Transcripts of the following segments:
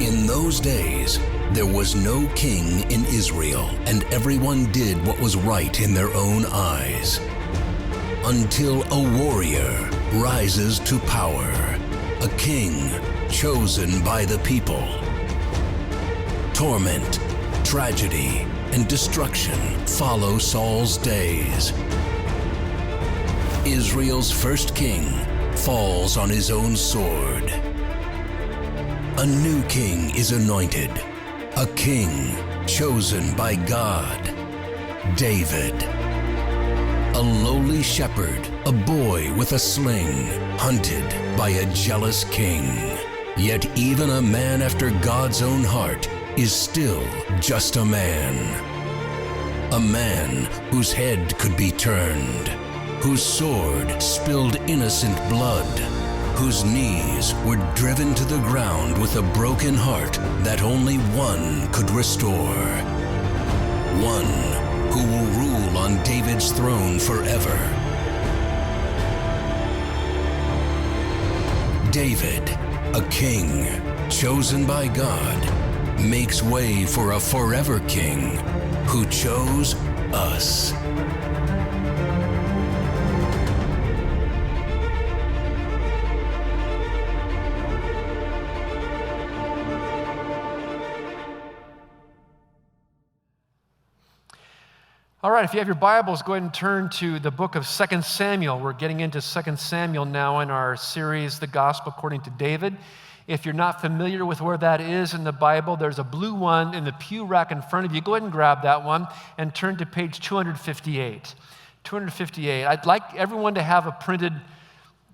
In those days, there was no king in Israel, and everyone did what was right in their own eyes. Until a warrior rises to power, a king chosen by the people. Torment, tragedy, and destruction follow Saul's days. Israel's first king falls on his own sword. A new king is anointed, a king chosen by God, David. A lowly shepherd, a boy with a sling, hunted by a jealous king. Yet even a man after God's own heart is still just a man. A man whose head could be turned, whose sword spilled innocent blood, whose knees were driven to the ground with a broken heart that only one could restore. One who will rule on David's throne forever. David, a king chosen by God, makes way for a forever king who chose us. All right, if you have your Bibles, go ahead and turn to the book of 2 Samuel. We're getting into 2 Samuel now in our series, The Gospel According to David. If you're not familiar with where that is in the Bible, there's a blue one in the pew rack in front of you. Go ahead and grab that one and turn to page 258. 258. I'd like everyone to have a printed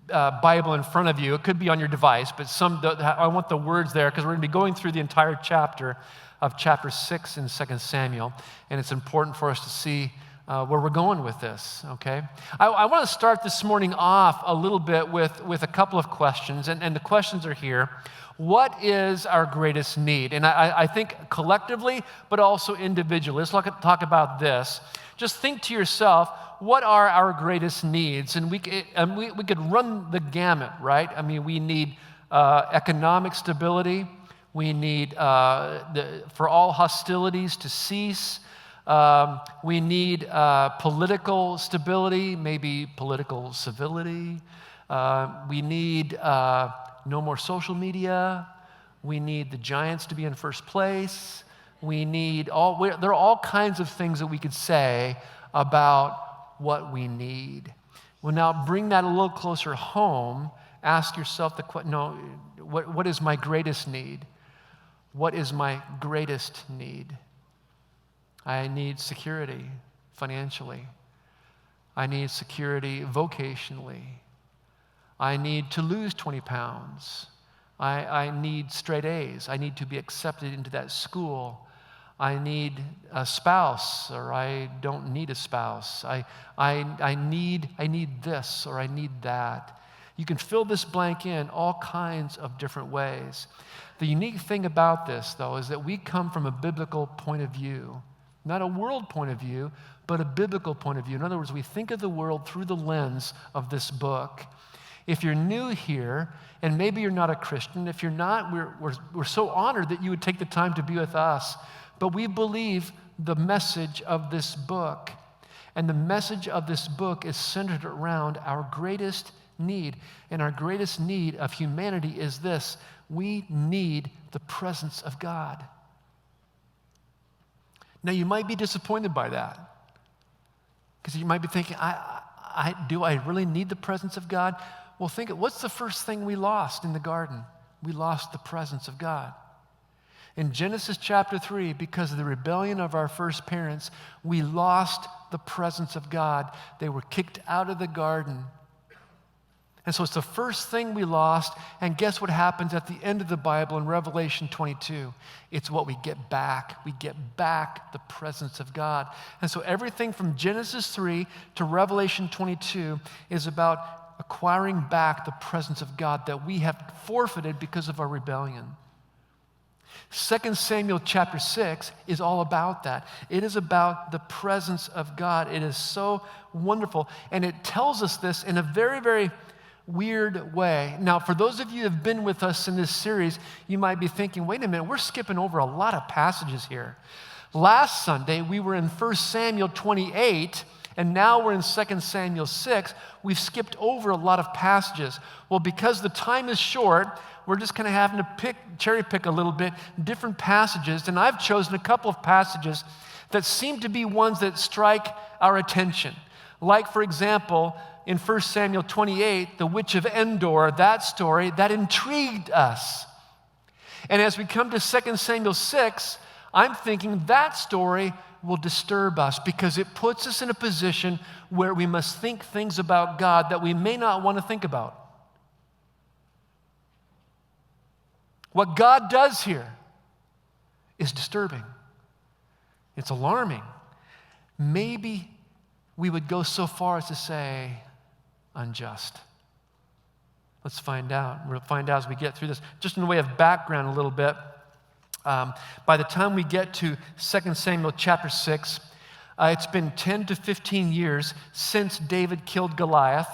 Bible in front of you. It could be on your device, but I want the words there because we're going to be going through the entire chapter of chapter 6 in 2 Samuel, and it's important for us to see where we're going with this, okay? I want to start this morning off a little bit with a couple of questions, and the questions are here. What is our greatest need? And I think collectively, but also individually. Let's talk about this. Just think to yourself, what are our greatest needs? And we could run the gamut, right? I mean, we need economic stability. We need for all hostilities to cease. We need political stability, maybe political civility. We need no more social media. We need the Giants to be in first place. We need there are all kinds of things that we could say about what we need. Well, now bring that a little closer home. Ask yourself what is my greatest need? What is my greatest need? I need security financially. I need security vocationally. I need to lose 20 pounds. I need straight A's. I need to be accepted into that school. I need a spouse, or I don't need a spouse. I need this, or I need that. You can fill this blank in all kinds of different ways. The unique thing about this, though, is that we come from a biblical point of view, not a world point of view, but a biblical point of view. In other words, we think of the world through the lens of this book. If you're new here, and maybe you're not a Christian, if you're not, we're so honored that you would take the time to be with us. But we believe the message of this book. And the message of this book is centered around our greatest need. And our greatest need of humanity is this: we need the presence of God. Now, you might be disappointed by that, because you might be thinking, do I really need the presence of God? Well, what's the first thing we lost in the garden? We lost the presence of God. In Genesis chapter 3, because of the rebellion of our first parents, we lost the presence of God. They were kicked out of the garden. And so it's the first thing we lost, and guess what happens at the end of the Bible in Revelation 22? It's what we get back. We get back the presence of God. And so everything from Genesis 3 to Revelation 22 is about acquiring back the presence of God that we have forfeited because of our rebellion. 2 Samuel chapter 6 is all about that. It is about the presence of God. It is so wonderful, and it tells us this in a very, very weird way. Now, for those of you who have been with us in this series, you might be thinking, wait a minute, we're skipping over a lot of passages here. Last Sunday, we were in 1 Samuel 28, and now we're in 2 Samuel 6. We've skipped over a lot of passages. Well, because the time is short, we're just kind of having to cherry pick a little bit, different passages, and I've chosen a couple of passages that seem to be ones that strike our attention. Like, for example, in 1 Samuel 28, the witch of Endor, that story, that intrigued us. And as we come to 2 Samuel 6, I'm thinking that story will disturb us because it puts us in a position where we must think things about God that we may not want to think about. What God does here is disturbing. It's alarming. Maybe we would go so far as to say unjust. Let's find out. We'll find out as we get through this. Just in the way of background a little bit, by the time we get to 2 Samuel chapter 6, it's been 10 to 15 years since David killed Goliath.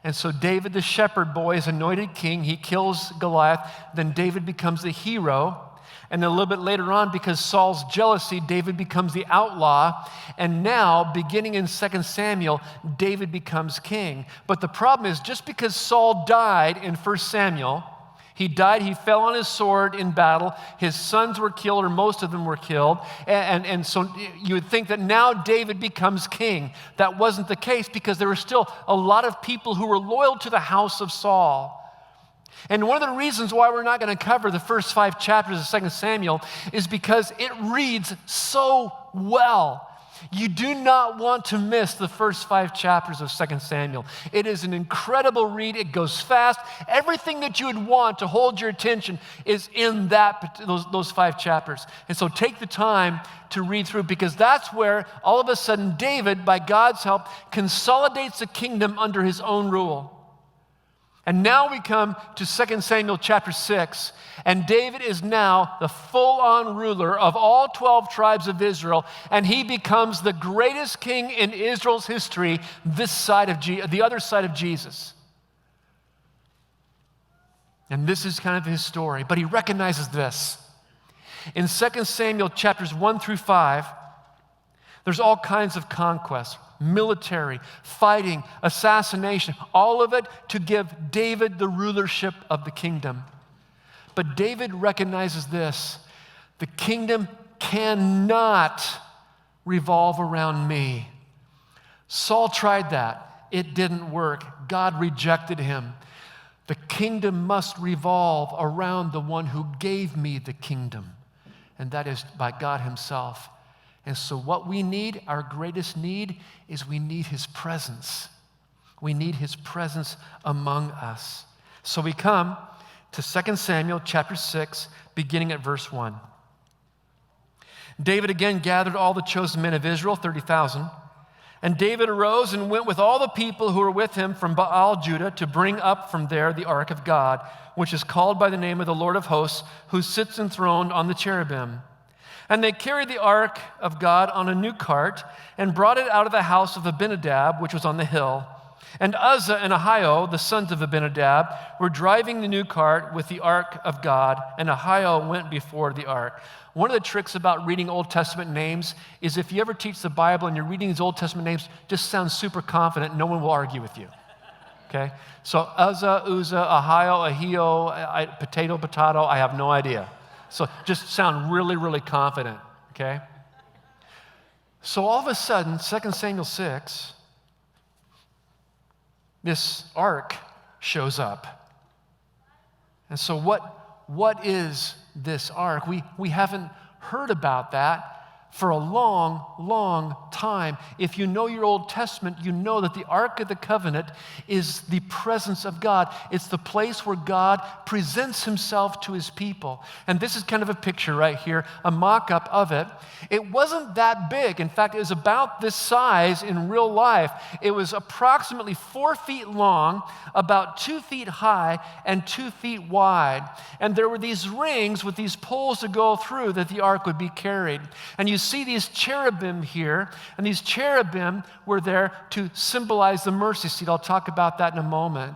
And so David, the shepherd boy, is anointed king. He kills Goliath. Then David becomes the hero. And then a little bit later on, because Saul's jealousy, David becomes the outlaw. And now, beginning in 2 Samuel, David becomes king. But the problem is, just because Saul died in 1 Samuel, he fell on his sword in battle. His sons were killed, or most of them were killed. And so you would think that now David becomes king. That wasn't the case because there were still a lot of people who were loyal to the house of Saul. And one of the reasons why we're not going to cover the first 5 chapters of 2 Samuel is because it reads so well. You do not want to miss the first 5 chapters of 2 Samuel. It is an incredible read. It goes fast. Everything that you would want to hold your attention is in those 5 chapters. And so take the time to read through, because that's where all of a sudden David, by God's help, consolidates the kingdom under his own rule. And now we come to 2 Samuel chapter 6, and David is now the full-on ruler of all 12 tribes of Israel, and he becomes the greatest king in Israel's history, the other side of Jesus. And this is kind of his story, but he recognizes this. In 2 Samuel chapters 1 through 5, there's all kinds of conquests. Military, fighting, assassination, all of it to give David the rulership of the kingdom. But David recognizes this: the kingdom cannot revolve around me. Saul tried that. It didn't work. God rejected him. The kingdom must revolve around the one who gave me the kingdom, and that is by God himself. And so what we need, our greatest need, is we need his presence. We need his presence among us. So we come to 2 Samuel chapter 6, beginning at verse 1. David again gathered all the chosen men of Israel, 30,000. And David arose and went with all the people who were with him from Baal, Judah, to bring up from there the ark of God, which is called by the name of the Lord of hosts, who sits enthroned on the cherubim. And they carried the ark of God on a new cart and brought it out of the house of Abinadab, which was on the hill. And Uzzah and Ahio, the sons of Abinadab, were driving the new cart with the ark of God, and Ahio went before the ark. One of the tricks about reading Old Testament names is if you ever teach the Bible and you're reading these Old Testament names, just sound super confident, no one will argue with you. Okay? So Uzzah, Ahio, Ahio, potato, I have no idea. So just sound really, really confident, okay? So all of a sudden, 2 Samuel 6, this ark shows up. And so what is this ark? We haven't heard about that for a long, long time. If you know your Old Testament, you know that the Ark of the Covenant is the presence of God. It's the place where God presents himself to his people. And this is kind of a picture right here, a mock-up of it. It wasn't that big. In fact, it was about this size in real life. It was approximately 4 feet long, about 2 feet high, and 2 feet wide. And there were these rings with these poles to go through that the ark would be carried. And you see these cherubim here, and these cherubim were there to symbolize the mercy seat. I'll talk about that in a moment.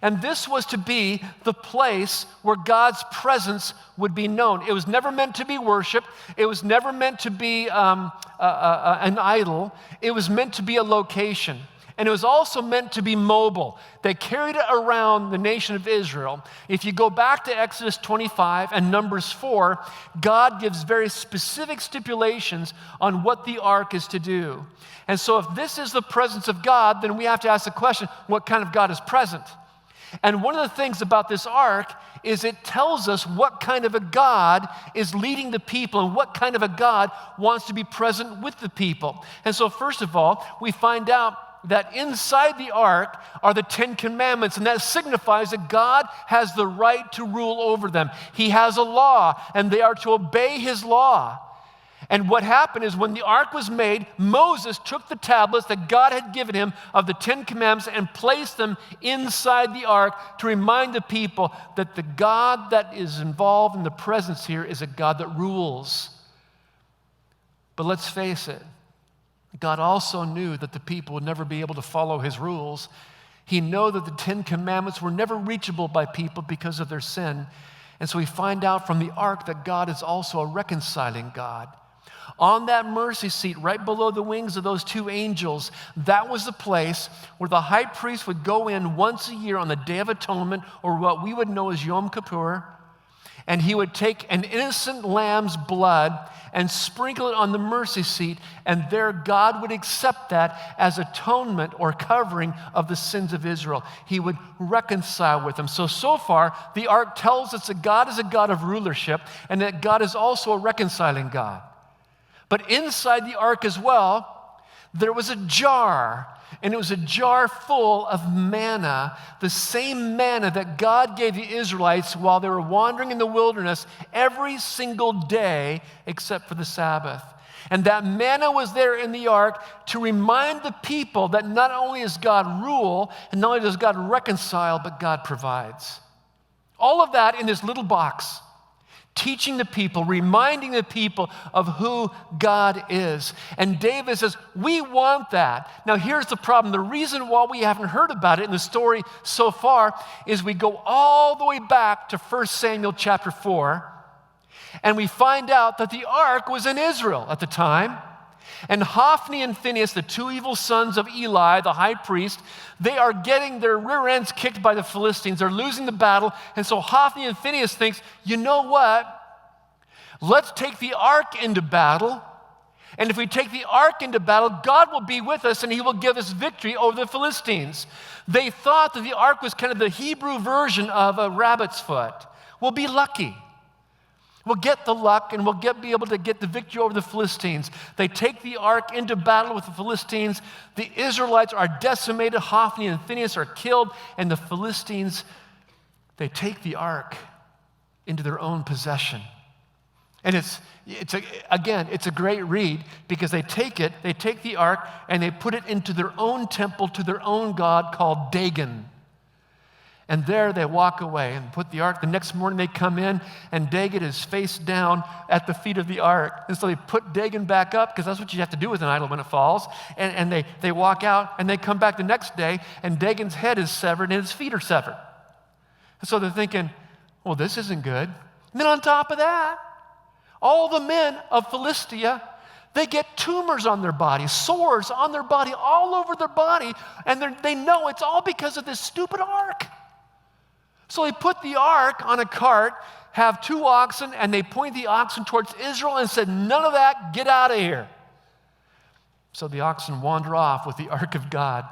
And this was to be the place where God's presence would be known. It was never meant to be worshiped. It was never meant to be an idol. It was meant to be a location. And it was also meant to be mobile. They carried it around the nation of Israel. If you go back to Exodus 25 and Numbers 4, God gives very specific stipulations on what the ark is to do. And so if this is the presence of God, then we have to ask the question, what kind of God is present? And one of the things about this ark is it tells us what kind of a God is leading the people and what kind of a God wants to be present with the people. And so first of all, we find out that inside the ark are the 10 commandments, and that signifies that God has the right to rule over them. He has a law, and they are to obey his law. And what happened is when the ark was made, Moses took the tablets that God had given him of the 10 commandments and placed them inside the ark to remind the people that the God that is involved in the presence here is a God that rules. But let's face it, God also knew that the people would never be able to follow his rules. He knew that the 10 commandments were never reachable by people because of their sin. And so we find out from the ark that God is also a reconciling God. On that mercy seat, right below the wings of those 2 angels, that was the place where the high priest would go in once a year on the Day of Atonement, or what we would know as Yom Kippur, and he would take an innocent lamb's blood and sprinkle it on the mercy seat, and there God would accept that as atonement or covering of the sins of Israel. He would reconcile with them. So far, the ark tells us that God is a God of rulership and that God is also a reconciling God. But inside the ark as well, there was a jar, and it was a jar full of manna, the same manna that God gave the Israelites while they were wandering in the wilderness every single day except for the Sabbath. And that manna was there in the ark to remind the people that not only does God rule, and not only does God reconcile, but God provides. All of that in this little box, teaching the people, reminding the people of who God is. And David says, we want that. Now here's the problem. The reason why we haven't heard about it in the story so far is we go all the way back to 1 Samuel chapter 4, and we find out that the ark was in Israel at the time. And Hophni and Phinehas, the 2 evil sons of Eli, the high priest, they are getting their rear ends kicked by the Philistines. They're losing the battle. And so Hophni and Phinehas thinks, you know what? Let's take the ark into battle. And if we take the ark into battle, God will be with us and he will give us victory over the Philistines. They thought that the ark was kind of the Hebrew version of a rabbit's foot. We'll be lucky. We'll get the luck and we'll be able to get the victory over the Philistines. They take the ark into battle with the Philistines. The Israelites are decimated. Hophni and Phinehas are killed. And the Philistines, they take the ark into their own possession. And it's a great read because they take the ark and they put it into their own temple to their own god called Dagon. And there they walk away and put the ark. The next morning they come in and Dagon is face down at the feet of the ark. And so they put Dagon back up because that's what you have to do with an idol when it falls. And they walk out and they come back the next day and Dagon's head is severed and his feet are severed. And so they're thinking, well, this isn't good. And then on top of that, all the men of Philistia, they get tumors on their body, sores on their body, all over their body. And they know it's all because of this stupid ark. So they put the ark on a cart, have 2 oxen, and they point the oxen towards Israel and said, none of that, get out of here. So the oxen wander off with the ark of God,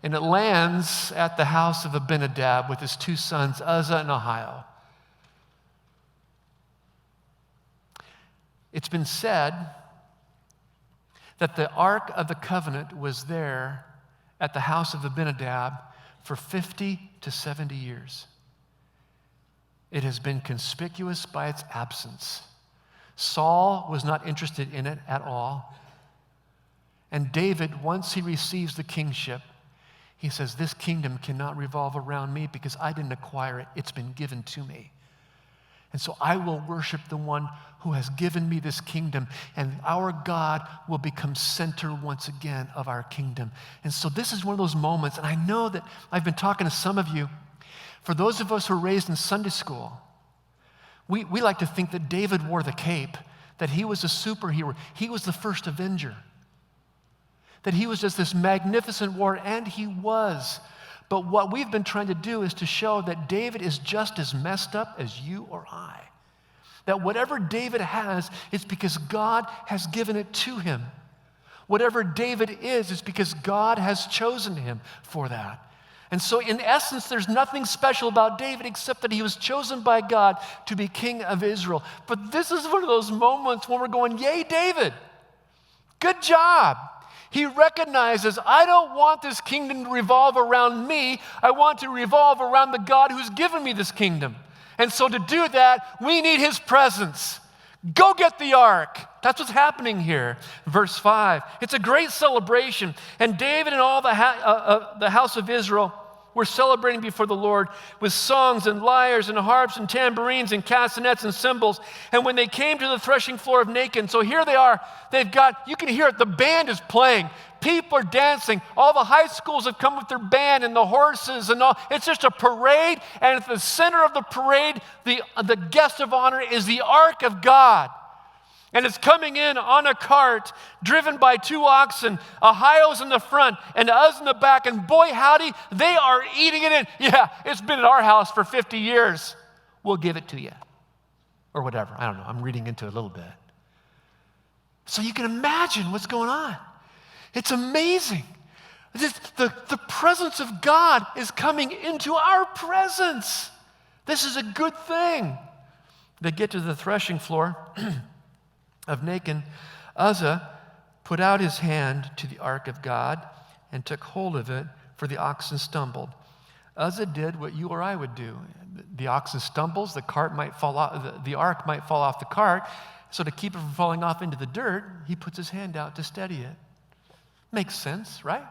and it lands at the house of Abinadab with his 2 sons, Uzzah and Ahio. It's been said that the Ark of the Covenant was there at the house of Abinadab for 50 to 70 years. It has been conspicuous by its absence. Saul was not interested in it at all. And David, once he receives the kingship, he says, this kingdom cannot revolve around me because I didn't acquire it. It's been given to me. And so I will worship the one who has given me this kingdom, and our God will become center once again of our kingdom. And so this is one of those moments, and I know that I've been talking to some of you, For those of us who are raised in Sunday school, we like to think that David wore the cape, that he was a superhero. He was the first avenger. That he was just this magnificent warrior, and he was. But what we've been trying to do is to show that David is just as messed up as you or I. That whatever David has, it's because God has given it to him. Whatever David is, it's because God has chosen him for that. And so in essence, there's nothing special about David except that he was chosen by God to be king of Israel. But this is one of those moments when we're going, yay, David, good job. He recognizes, I don't want this kingdom to revolve around me. I want to revolve around the God who's given me this kingdom. And so to do that, we need his presence. Go get the ark. That's what's happening here. Verse 5. It's a great celebration. And David and all the house of Israel were celebrating before the Lord with songs and lyres and harps and tambourines and castanets and cymbals. And when they came to the threshing floor of Nacon, so here they are, you can hear it, the band is playing. People are dancing. All the high schools have come with their band and the horses and all. It's just a parade. And at the center of the parade, the guest of honor is the ark of God. And it's coming in on a cart driven by 2 oxen, Ahios in the front and Uz in the back. And boy, howdy, they are eating it in. Yeah, it's been at our house for 50 years. We'll give it to you. Or whatever. I don't know. I'm reading into it a little bit. So you can imagine what's going on. It's amazing. The presence of God is coming into our presence. This is a good thing. They get to the threshing floor of Nacon. Uzzah put out his hand to the ark of God and took hold of it, for the oxen stumbled. Uzzah did what you or I would do. The oxen stumbles, the ark might fall off the cart. So to keep it from falling off into the dirt, he puts his hand out to steady it. Makes sense, right?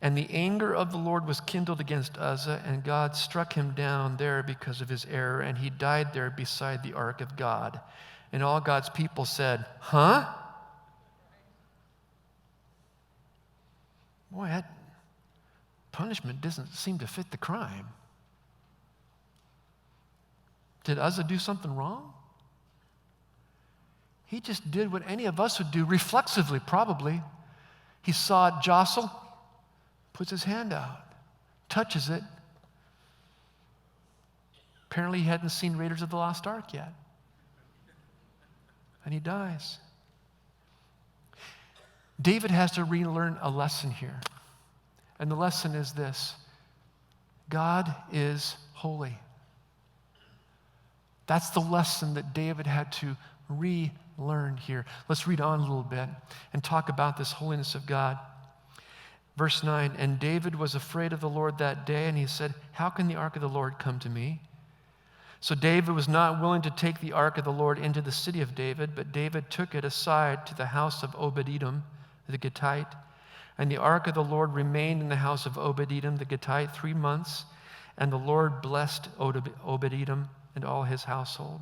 And the anger of the Lord was kindled against Uzzah, and God struck him down there because of his error, and he died there beside the ark of God. And all God's people said, huh? Boy, that punishment doesn't seem to fit the crime. Did Uzzah do something wrong? He just did what any of us would do, reflexively probably. He saw it jostle, puts his hand out, touches it. Apparently he hadn't seen Raiders of the Lost Ark yet. And he dies. David has to relearn a lesson here. And the lesson is this: God is holy. That's the lesson that David had to relearn here. Let's read on a little bit and talk about this holiness of God. Verse 9, and David was afraid of the Lord that day, and he said, how can the ark of the Lord come to me? So David was not willing to take the ark of the Lord into the city of David, but David took it aside to the house of Obed-Edom, the Gittite. And the ark of the Lord remained in the house of Obed-Edom, the Gittite, 3 months. And the Lord blessed Obed-Edom and all his household.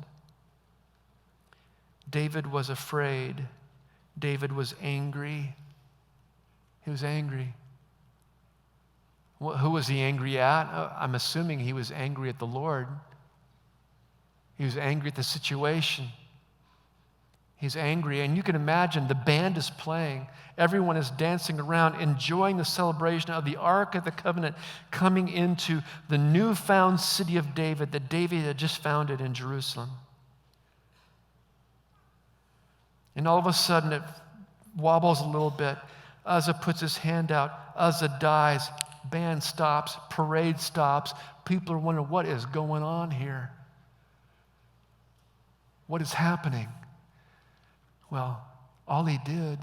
David was afraid. David was angry. He was angry. Who was he angry at? I'm assuming he was angry at the Lord. He was angry at the situation. He's angry, and you can imagine the band is playing. Everyone is dancing around, enjoying the celebration of the Ark of the Covenant coming into the newfound city of David that David had just founded in Jerusalem. And all of a sudden, it wobbles a little bit. Uzzah puts his hand out. Uzzah dies. Band stops. Parade stops. People are wondering, what is going on here? What is happening? Well, all he did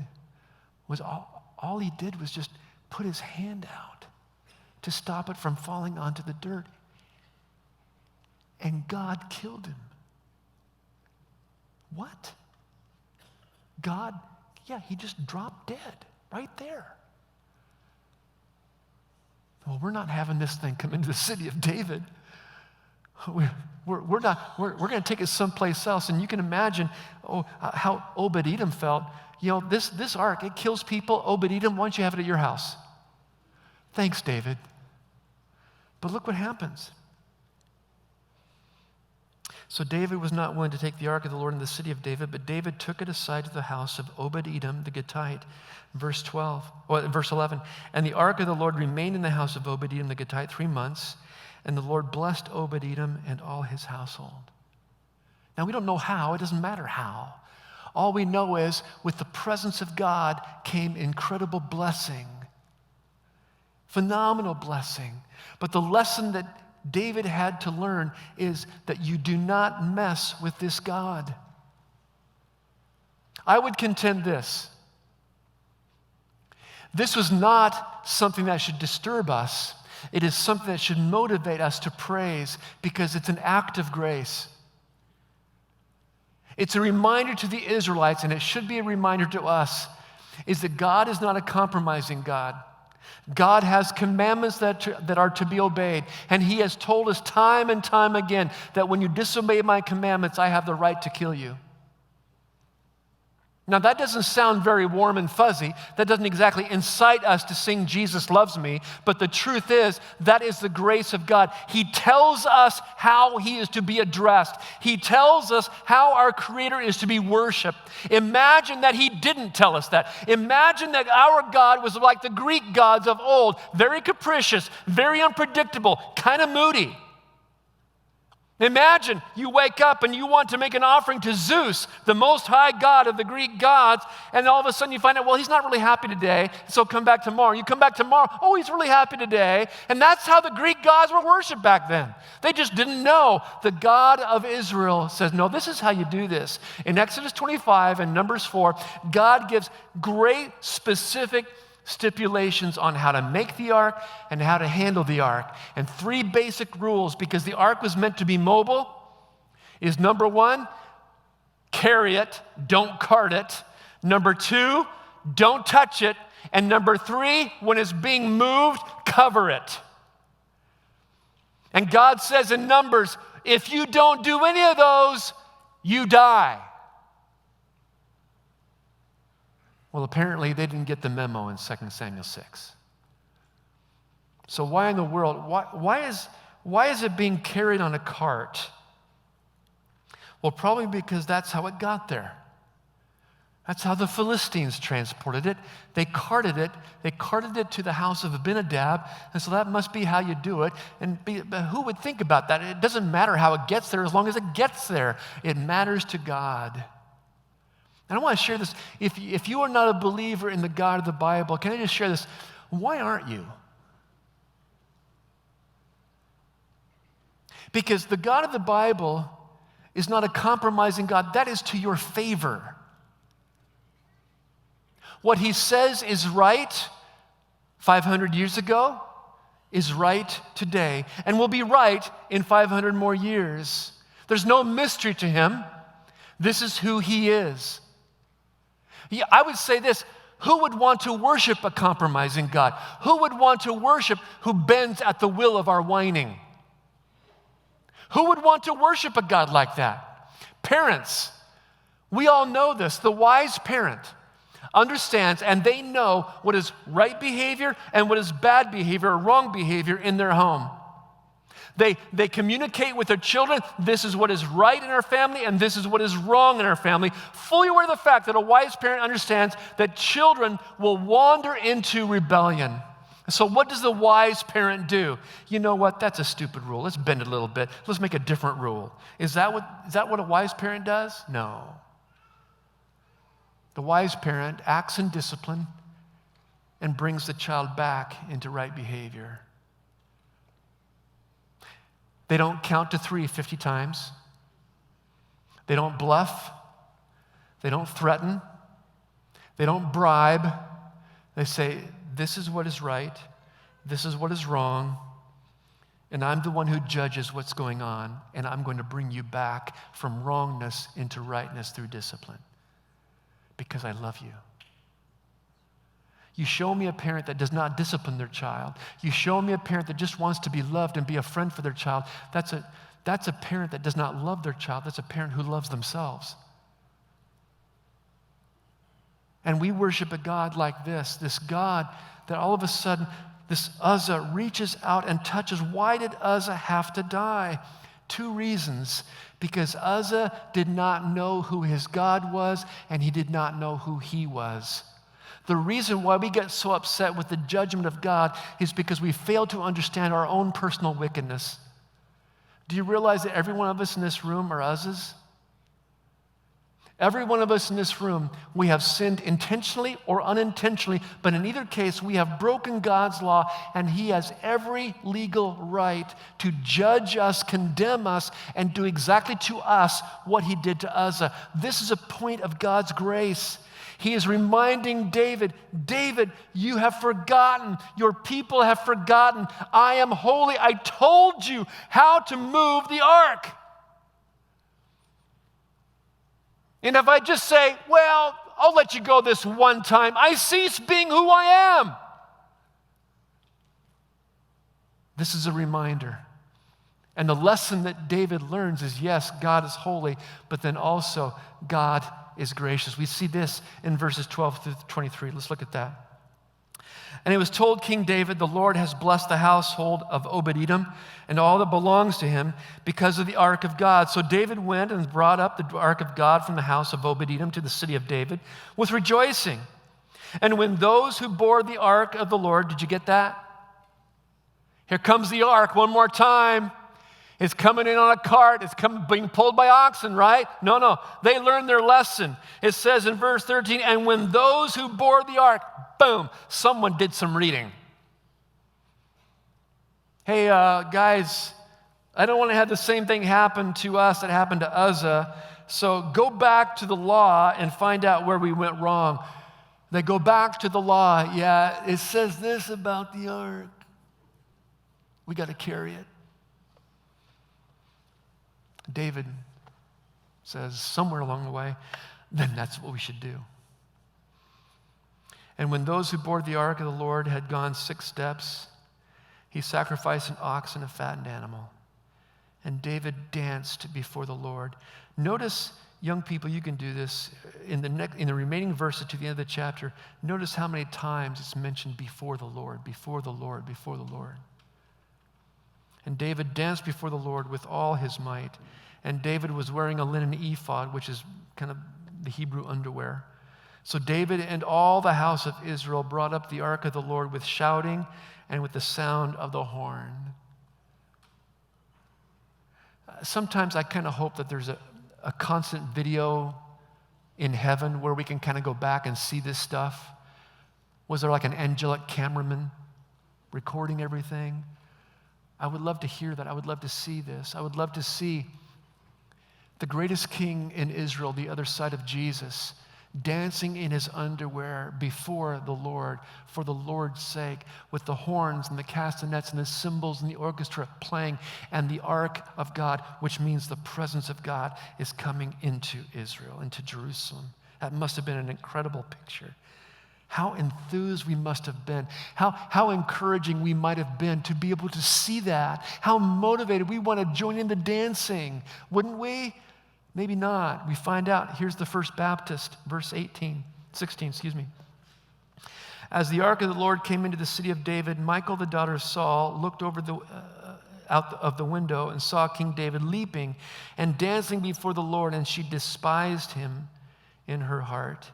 was just put his hand out to stop it from falling onto the dirt. And God killed him. What? God, he just dropped dead right there. Well, we're not having this thing come into the city of David. We're going to take it someplace else. And you can imagine how Obed-Edom felt. This ark, it kills people. Obed-Edom, why don't you have it at your house? Thanks, David. But look what happens. So David was not willing to take the ark of the Lord in the city of David, but David took it aside to the house of Obed-Edom the Gittite. Verse 11. And the ark of the Lord remained in the house of Obed-Edom the Gittite 3 months, and the Lord blessed Obed-Edom and all his household. Now we don't know how, it doesn't matter how. All we know is with the presence of God came incredible blessing, phenomenal blessing. But the lesson that David had to learn is that you do not mess with this God. I would contend this. This was not something that should disturb us. It is something that should motivate us to praise because it's an act of grace. It's a reminder to the Israelites, and it should be a reminder to us, is that God is not a compromising God. God has commandments that are to be obeyed, and he has told us time and time again that when you disobey my commandments, I have the right to kill you. Now, that doesn't sound very warm and fuzzy. That doesn't exactly incite us to sing Jesus Loves Me, but the truth is, that is the grace of God. He tells us how he is to be addressed. He tells us how our Creator is to be worshiped. Imagine that he didn't tell us that. Imagine that our God was like the Greek gods of old, very capricious, very unpredictable, kind of moody. Imagine you wake up and you want to make an offering to Zeus, the most high god of the Greek gods, and all of a sudden you find out, well, he's not really happy today, so come back tomorrow. You come back tomorrow, oh, he's really happy today. And that's how the Greek gods were worshipped back then. They just didn't know. The God of Israel says, no, this is how you do this. In Exodus 25 and Numbers 4, God gives great specific stipulations on how to make the ark and how to handle the ark. And 3 basic rules, because the ark was meant to be mobile, is number 1, carry it, don't cart it. Number 2, don't touch it. And number 3, when it's being moved, cover it. And God says in Numbers, if you don't do any of those, you die. Well, apparently they didn't get the memo in 2 Samuel 6. So why in the world, why is it being carried on a cart? Well, probably because that's how it got there. That's how the Philistines transported it. They carted it to the house of Abinadab, and so that must be how you do it. But who would think about that? It doesn't matter how it gets there as long as it gets there. It matters to God. And I want to share this. If you are not a believer in the God of the Bible, can I just share this? Why aren't you? Because the God of the Bible is not a compromising God. That is to your favor. What he says is right 500 years ago is right today and will be right in 500 more years. There's no mystery to him. This is who he is. I would say this, who would want to worship a compromising God? Who would want to worship who bends at the will of our whining? Who would want to worship a God like that? Parents, we all know this. The wise parent understands and they know what is right behavior and what is bad behavior or wrong behavior in their home. They communicate with their children, this is what is right in our family and this is what is wrong in our family, fully aware of the fact that a wise parent understands that children will wander into rebellion. So what does the wise parent do? You know what? That's a stupid rule. Let's bend it a little bit. Let's make a different rule. Is that what a wise parent does? No. The wise parent acts in discipline and brings the child back into right behavior. They don't count to 3 50 times. They don't bluff. They don't threaten. They don't bribe. They say, this is what is right. This is what is wrong. And I'm the one who judges what's going on. And I'm going to bring you back from wrongness into rightness through discipline. Because I love you. You show me a parent that does not discipline their child. You show me a parent that just wants to be loved and be a friend for their child. That's a parent that does not love their child. That's a parent who loves themselves. And we worship a God like this God that all of a sudden, this Uzzah reaches out and touches. Why did Uzzah have to die? 2 reasons. Because Uzzah did not know who his God was, and he did not know who he was. The reason why we get so upset with the judgment of God is because we fail to understand our own personal wickedness. Do you realize that every one of us in this room are Uzzahs? Every one of us in this room, we have sinned intentionally or unintentionally, but in either case, we have broken God's law, and he has every legal right to judge us, condemn us, and do exactly to us what he did to Uzzah. This is a point of God's grace. He is reminding David, David, you have forgotten. Your people have forgotten. I am holy. I told you how to move the ark. And if I just say, well, I'll let you go this one time, I cease being who I am. This is a reminder. And the lesson that David learns is, yes, God is holy, but then also God is gracious. We see this in verses 12 through 23. Let's look at that. And it was told King David, the Lord has blessed the household of Obed-Edom and all that belongs to him because of the ark of God. So David went and brought up the ark of God from the house of Obed-Edom to the city of David with rejoicing. And when those who bore the ark of the Lord, did you get that? Here comes the ark one more time. It's coming in on a cart. It's being pulled by oxen, right? No. They learned their lesson. It says in verse 13, and when those who bore the ark, boom, someone did some reading. Hey, guys, I don't want to have the same thing happen to us that happened to Uzzah. So go back to the law and find out where we went wrong. They go back to the law. Yeah, it says this about the ark. We got to carry it. David says somewhere along the way, then that's what we should do. And when those who bore the ark of the Lord had gone 6 steps, he sacrificed an ox and a fattened animal. And David danced before the Lord. Notice, young people, you can do this. In the remaining verses to the end of the chapter, notice how many times it's mentioned before the Lord, before the Lord, before the Lord. And David danced before the Lord with all his might. And David was wearing a linen ephod, which is kind of the Hebrew underwear. So David and all the house of Israel brought up the ark of the Lord with shouting and with the sound of the horn. Sometimes I kind of hope that there's a constant video in heaven where we can kind of go back and see this stuff. Was there like an angelic cameraman recording everything? I would love to hear that. I would love to see this. I would love to see the greatest king in Israel, the other side of Jesus, dancing in his underwear before the Lord for the Lord's sake, with the horns and the castanets and the cymbals and the orchestra playing, and the ark of God, which means the presence of God, is coming into Israel, into Jerusalem. That must have been an incredible picture. How enthused we must have been. How encouraging we might have been to be able to see that. How motivated we want to join in the dancing. Wouldn't we? Maybe not. We find out. Here's the first Baptist, verse 16. As the ark of the Lord came into the city of David, Michal, the daughter of Saul, looked over out of the window and saw King David leaping and dancing before the Lord, and she despised him in her heart.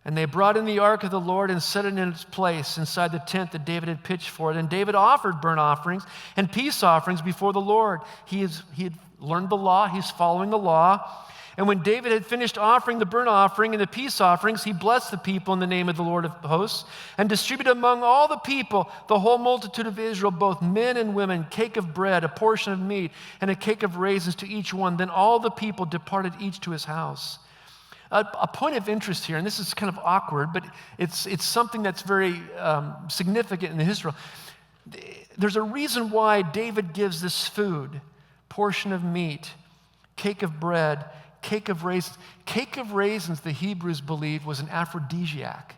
And they brought in the ark of the Lord and set it in its place inside the tent that David had pitched for it. And David offered burnt offerings and peace offerings before the Lord. He had learned the law. He's following the law. And when David had finished offering the burnt offering and the peace offerings, he blessed the people in the name of the Lord of hosts and distributed among all the people, the whole multitude of Israel, both men and women, cake of bread, a portion of meat, and a cake of raisins to each one. Then all the people departed each to his house. A point of interest here, and this is kind of awkward, but it's something that's very significant in the history. There's a reason why David gives this food, portion of meat, cake of bread, cake of raisins. Cake of raisins, the Hebrews believed, was an aphrodisiac.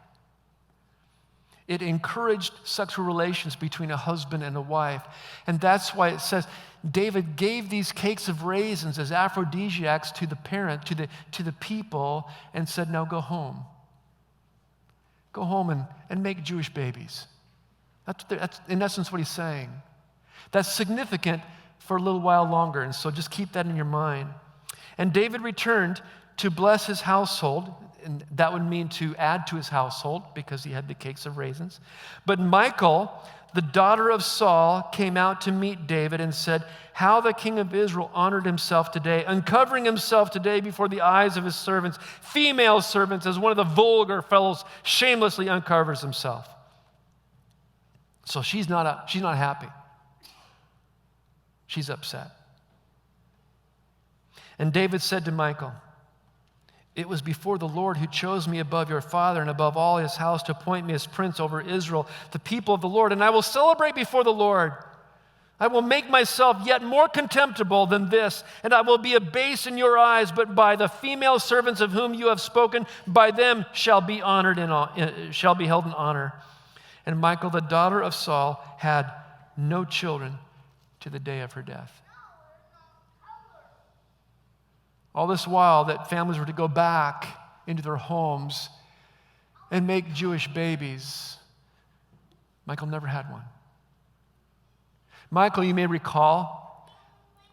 It encouraged sexual relations between a husband and a wife. And that's why it says David gave these cakes of raisins as aphrodisiacs to the parent, to the people, and said, now go home. Go home and make Jewish babies. That's in essence what he's saying. That's significant for a little while longer, and so just keep that in your mind. And David returned to bless his household, and that would mean to add to his household because he had the cakes of raisins. But Michal, the daughter of Saul, came out to meet David and said, "How the king of Israel honored himself today, uncovering himself today before the eyes of his servants, female servants, as one of the vulgar fellows shamelessly uncovers himself." So she's not happy. She's upset. And David said to Michal, "It was before the Lord who chose me above your father and above all his house to appoint me as prince over Israel, the people of the Lord, and I will celebrate before the Lord. I will make myself yet more contemptible than this, and I will be abased in your eyes, but by the female servants of whom you have spoken, by them shall be held in honor." And Michal, the daughter of Saul, had no children to the day of her death. All this while that families were to go back into their homes and make Jewish babies, Michal never had one. Michal, you may recall,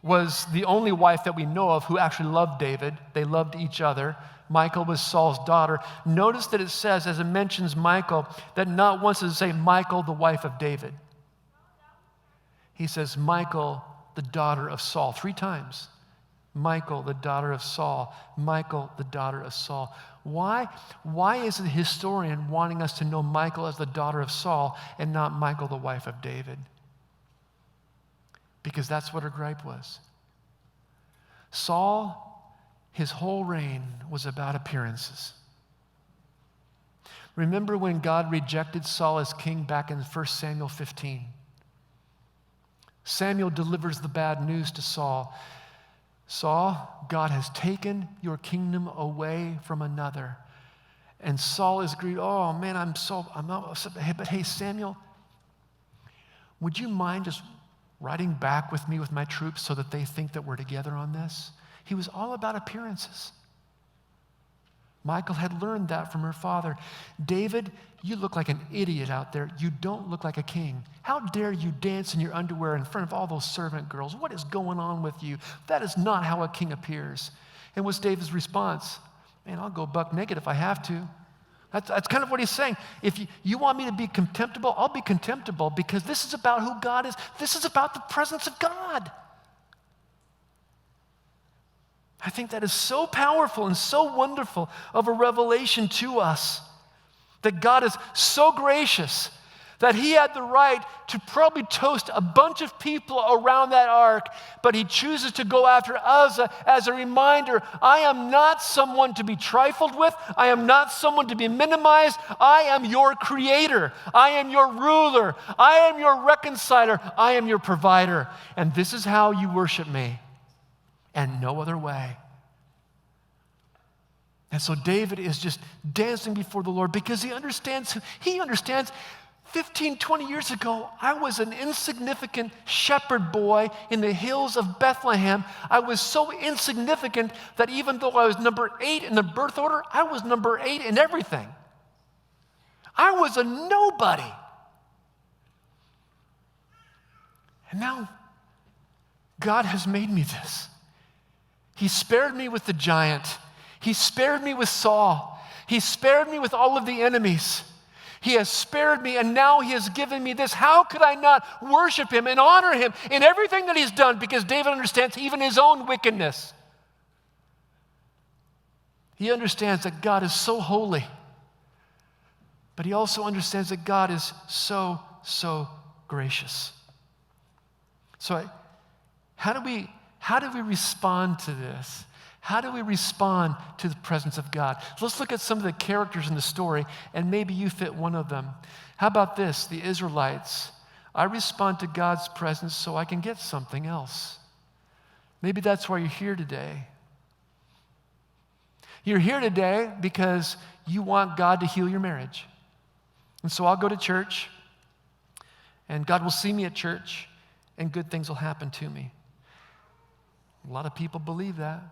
was the only wife that we know of who actually loved David. They loved each other. Michal was Saul's daughter. Notice that it says, as it mentions Michal, that not once does it say Michal, the wife of David. He says Michal, the daughter of Saul, 3 times. Michal, the daughter of Saul. Michal, the daughter of Saul. Why is the historian wanting us to know Michal as the daughter of Saul and not Michal, the wife of David? Because that's what her gripe was. Saul, his whole reign was about appearances. Remember when God rejected Saul as king back in 1 Samuel 15? Samuel delivers the bad news to Saul. "Saul, God has taken your kingdom away from another." And Saul is grieved. "Oh man, I'm upset. But hey, Samuel, would you mind just riding back with me with my troops so that they think that we're together on this?" He was all about appearances. Michal had learned that from her father. "David, you look like an idiot out there. You don't look like a king. How dare you dance in your underwear in front of all those servant girls? What is going on with you? That is not how a king appears." And what's David's response? "Man, I'll go buck naked if I have to." That's kind of what he's saying. If you want me to be contemptible, I'll be contemptible because this is about who God is. This is about the presence of God. I think that is so powerful and so wonderful of a revelation to us, that God is so gracious that he had the right to probably toast a bunch of people around that ark, but he chooses to go after Uzzah as a reminder, I am not someone to be trifled with. I am not someone to be minimized. I am your creator. I am your ruler. I am your reconciler. I am your provider. And this is how you worship me, and no other way. And so David is just dancing before the Lord because he understands 15, 20 years ago, I was an insignificant shepherd boy in the hills of Bethlehem. I was so insignificant that even though I was number 8 in the birth order, I was number 8 in everything. I was a nobody. And now, God has made me this. He spared me with the giant. He spared me with Saul. He spared me with all of the enemies. He has spared me, and now he has given me this. How could I not worship him and honor him in everything that he's done? Because David understands even his own wickedness. He understands that God is so holy, but he also understands that God is so, so gracious. So how do we respond to this? How do we respond to the presence of God? So let's look at some of the characters in the story, and maybe you fit one of them. How about this, the Israelites? I respond to God's presence so I can get something else. Maybe that's why you're here today. You're here today because you want God to heal your marriage. And so I'll go to church, and God will see me at church, and good things will happen to me. A lot of people believe that.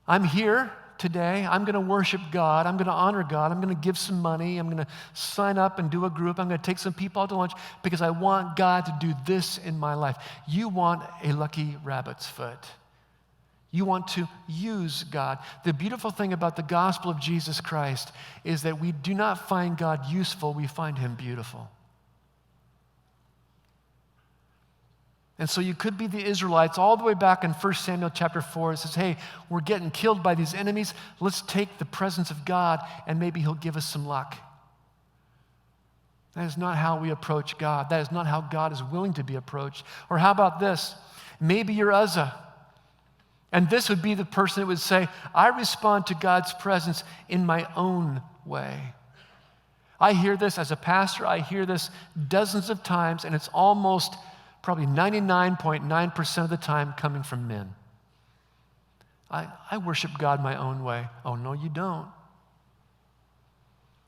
I'm here today. I'm going to worship God. I'm going to honor God. I'm going to give some money. I'm going to sign up and do a group. I'm going to take some people out to lunch because I want God to do this in my life. You want a lucky rabbit's foot. You want to use God. The beautiful thing about the gospel of Jesus Christ is that we do not find God useful, we find him beautiful. And so you could be the Israelites all the way back in 1 Samuel chapter 4. It says, hey, we're getting killed by these enemies. Let's take the presence of God and maybe he'll give us some luck. That is not how we approach God. That is not how God is willing to be approached. Or how about this? Maybe you're Uzzah. And this would be the person that would say, I respond to God's presence in my own way. I hear this as a pastor. I hear this dozens of times, and it's almost probably 99.9% of the time coming from men. I worship God my own way. Oh, no, you don't.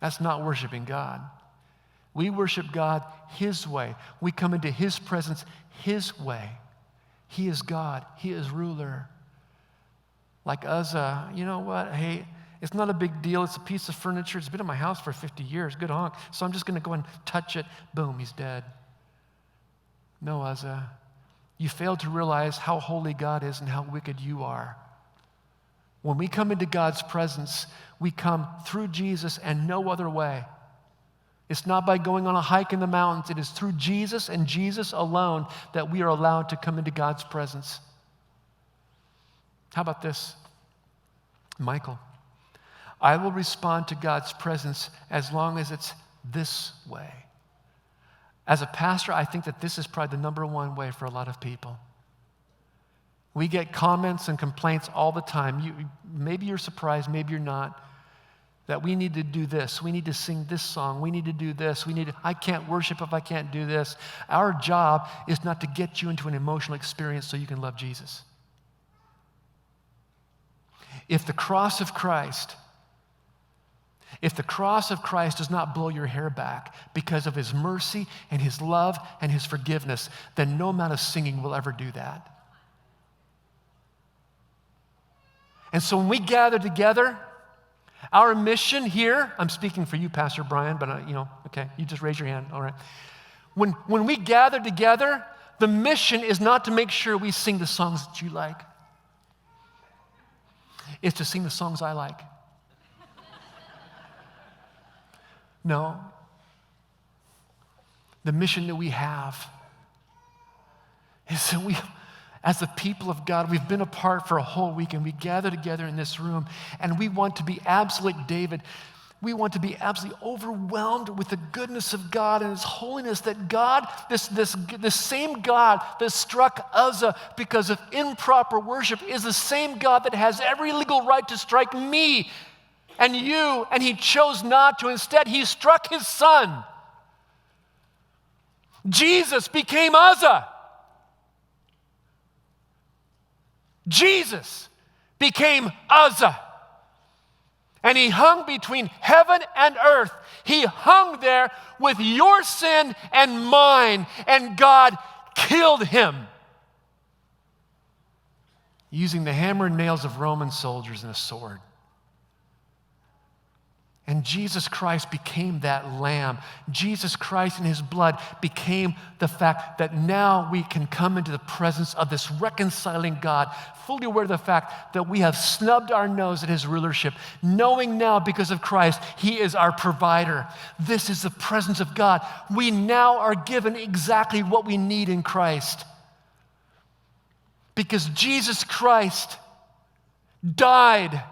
That's not worshiping God. We worship God his way. We come into his presence his way. He is God. He is ruler. Like Uzzah, you know what? Hey, it's not a big deal. It's a piece of furniture. It's been in my house for 50 years. Good honk. So I'm just going to go and touch it. Boom, he's dead. No, Uzzah. You fail to realize how holy God is and how wicked you are. When we come into God's presence, we come through Jesus and no other way. It's not by going on a hike in the mountains. It is through Jesus and Jesus alone that we are allowed to come into God's presence. How about this? Michael, I will respond to God's presence as long as it's this way. As a pastor, I think that this is probably the number one way for a lot of people. We get comments and complaints all the time. Maybe you're surprised, maybe you're not, that we need to do this. We need to sing this song. We need to do this. I can't worship if I can't do this. Our job is not to get you into an emotional experience so you can love Jesus. If the cross of Christ does not blow your hair back because of his mercy and his love and his forgiveness, then no amount of singing will ever do that. And so when we gather together, our mission here, I'm speaking for you, Pastor Brian, but okay, you just raise your hand, all right. When we gather together, the mission is not to make sure we sing the songs that you like. It's to sing the songs I like. No. The mission that we have is that we, as the people of God, we've been apart for a whole week and we gather together in this room and we want to be absolutely like David. We want to be absolutely overwhelmed with the goodness of God and his holiness, that God, this same God that struck Uzzah because of improper worship is the same God that has every legal right to strike me and you, and he chose not to. Instead, he struck his son. Jesus became Uzzah. Jesus became Uzzah. And he hung between heaven and earth. He hung there with your sin and mine, and God killed him using the hammer and nails of Roman soldiers and a sword. And Jesus Christ became that lamb. Jesus Christ and his blood became the fact that now we can come into the presence of this reconciling God, fully aware of the fact that we have snubbed our nose at his rulership, knowing now because of Christ, he is our provider. This is the presence of God. We now are given exactly what we need in Christ. Because Jesus Christ died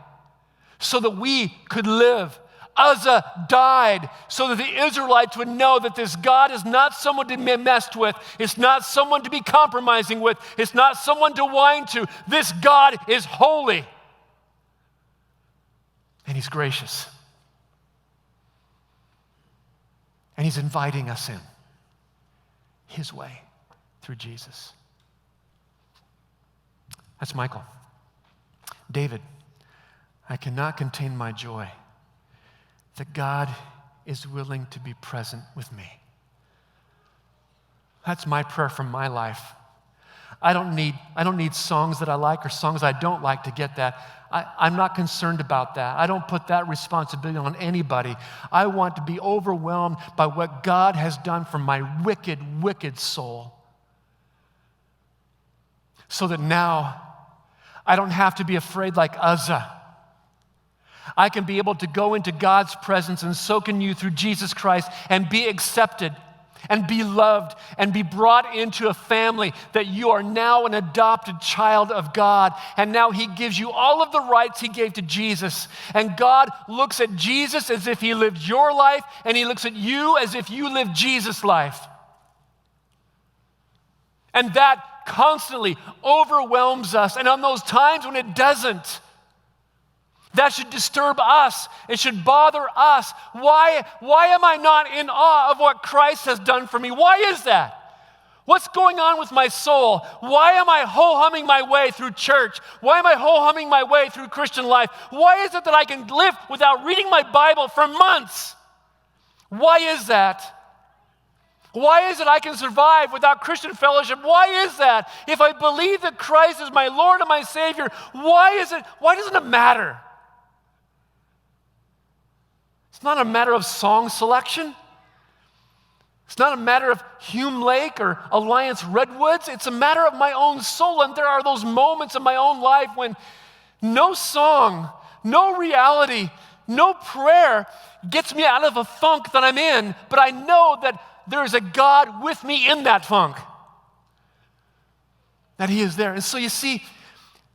so that we could live. Uzzah died so that the Israelites would know that this God is not someone to be messed with. It's not someone to be compromising with. It's not someone to whine to. This God is holy. And he's gracious. And he's inviting us in his way through Jesus. That's Michael. David, I cannot contain my joy that God is willing to be present with me. That's my prayer for my life. I don't need songs that I like or songs I don't like to get that. I'm not concerned about that. I don't put that responsibility on anybody. I want to be overwhelmed by what God has done for my wicked, wicked soul. So that now I don't have to be afraid like Uzzah. I can be able to go into God's presence, and so can you through Jesus Christ, and be accepted and be loved and be brought into a family that you are now an adopted child of God. And now he gives you all of the rights he gave to Jesus. And God looks at Jesus as if he lived your life, and he looks at you as if you lived Jesus' life. And that constantly overwhelms us. And on those times when it doesn't, that should disturb us. It should bother us. Why am I not in awe of what Christ has done for me? Why is that? What's going on with my soul? Why am I ho-humming my way through church? Why am I ho-humming my way through Christian life? Why is it that I can live without reading my Bible for months? Why is that? Why is it I can survive without Christian fellowship? Why is that? If I believe that Christ is my Lord and my Savior, why doesn't it matter? It's not a matter of song selection. It's not a matter of Hume Lake or Alliance Redwoods. It's a matter of my own soul. And there are those moments in my own life when no song, no reality, no prayer gets me out of a funk that I'm in, but I know that there is a God with me in that funk, that he is there. And so you see,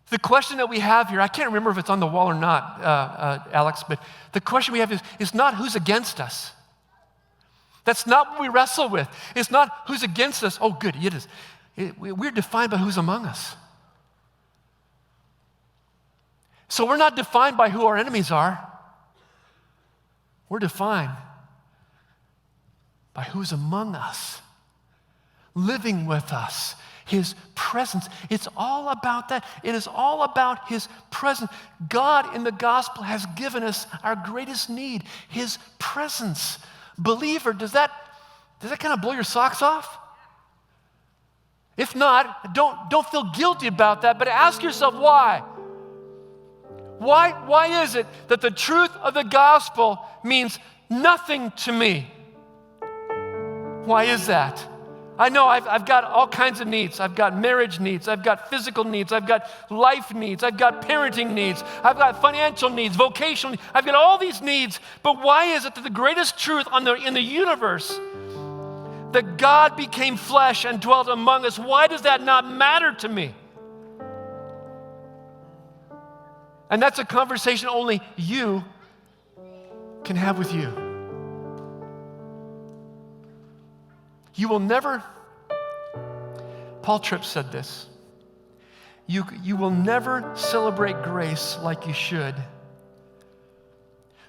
the question that we have here, I can't remember if it's on the wall or not, Alex, but the question we have is not who's against us. That's not what we wrestle with. It's not who's against us. Oh, good, it is. We're defined by who's among us. So we're not defined by who our enemies are. We're defined by who's among us, living with us. His presence. It's all about that. It is all about his presence. God in the gospel has given us our greatest need, his presence. Believer, does that kind of blow your socks off? If not, don't feel guilty about that, but ask yourself why. Why is it that the truth of the gospel means nothing to me? Why is that? I know I've got all kinds of needs. I've got marriage needs. I've got physical needs. I've got life needs. I've got parenting needs. I've got financial needs, vocational needs. I've got all these needs. But why is it that the greatest truth in the universe, that God became flesh and dwelt among us, why does that not matter to me? And that's a conversation only you can have with you. You will never, Paul Tripp said this, you will never celebrate grace like you should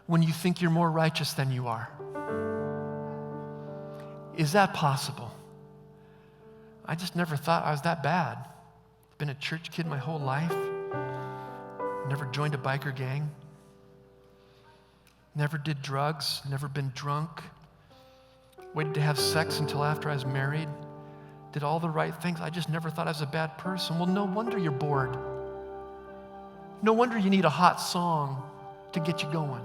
when you think you're more righteous than you are. Is that possible? I just never thought I was that bad. Been a church kid my whole life. Never joined a biker gang. Never did drugs, never been drunk. Waited to have sex until after I was married. Did all the right things. I just never thought I was a bad person. Well, no wonder you're bored. No wonder you need a hot song to get you going.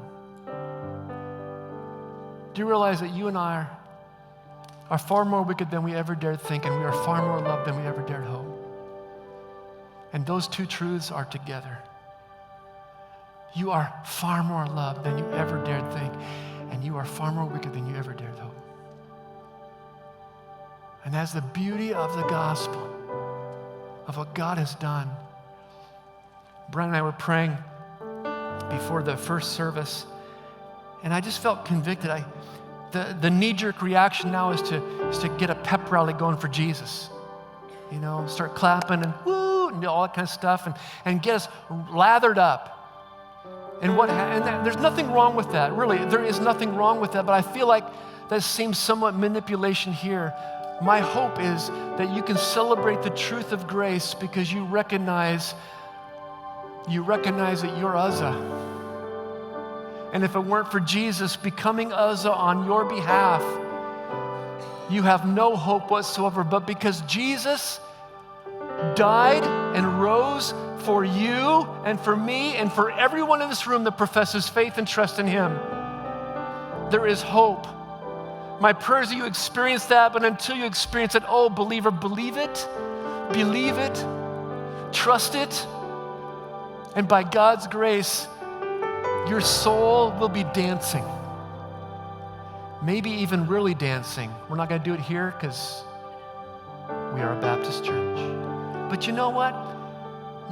Do you realize that you and I are far more wicked than we ever dared think, and we are far more loved than we ever dared hope? And those two truths are together. You are far more loved than you ever dared think, and you are far more wicked than you ever dared hope. And that's the beauty of the gospel, of what God has done. Brian and I were praying before the first service, and I just felt convicted. The knee-jerk reaction now is to get a pep rally going for Jesus. You know, start clapping and woo, and all that kind of stuff, and get us lathered up. And there's nothing wrong with that, really. There is nothing wrong with that, but I feel like that seems somewhat manipulation here. My hope is that you can celebrate the truth of grace because you recognize that you're Uzzah. And if it weren't for Jesus becoming Uzzah on your behalf, you have no hope whatsoever. But because Jesus died and rose for you and for me and for everyone in this room that professes faith and trust in him. There is hope. My prayer is that you experience that, but until you experience it, oh, believer, believe it, believe it, trust it, and by God's grace, your soul will be dancing. Maybe even really dancing. We're not going to do it here because we are a Baptist church. But you know what?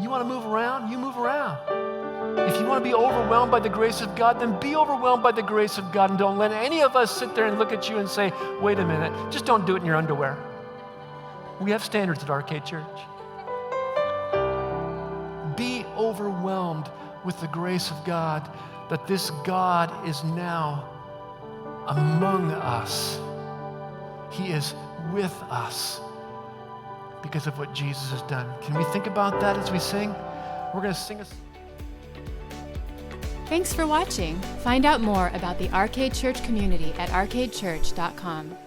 You want to move around? You move around. If you want to be overwhelmed by the grace of God, then be overwhelmed by the grace of God, and don't let any of us sit there and look at you and say, wait a minute, just don't do it in your underwear. We have standards at Arcade Church. Be overwhelmed with the grace of God, that this God is now among us. He is with us because of what Jesus has done. Can we think about that as we sing? We're going to sing a... Thanks for watching. Find out more about the Arcade Church community at arcadechurch.com.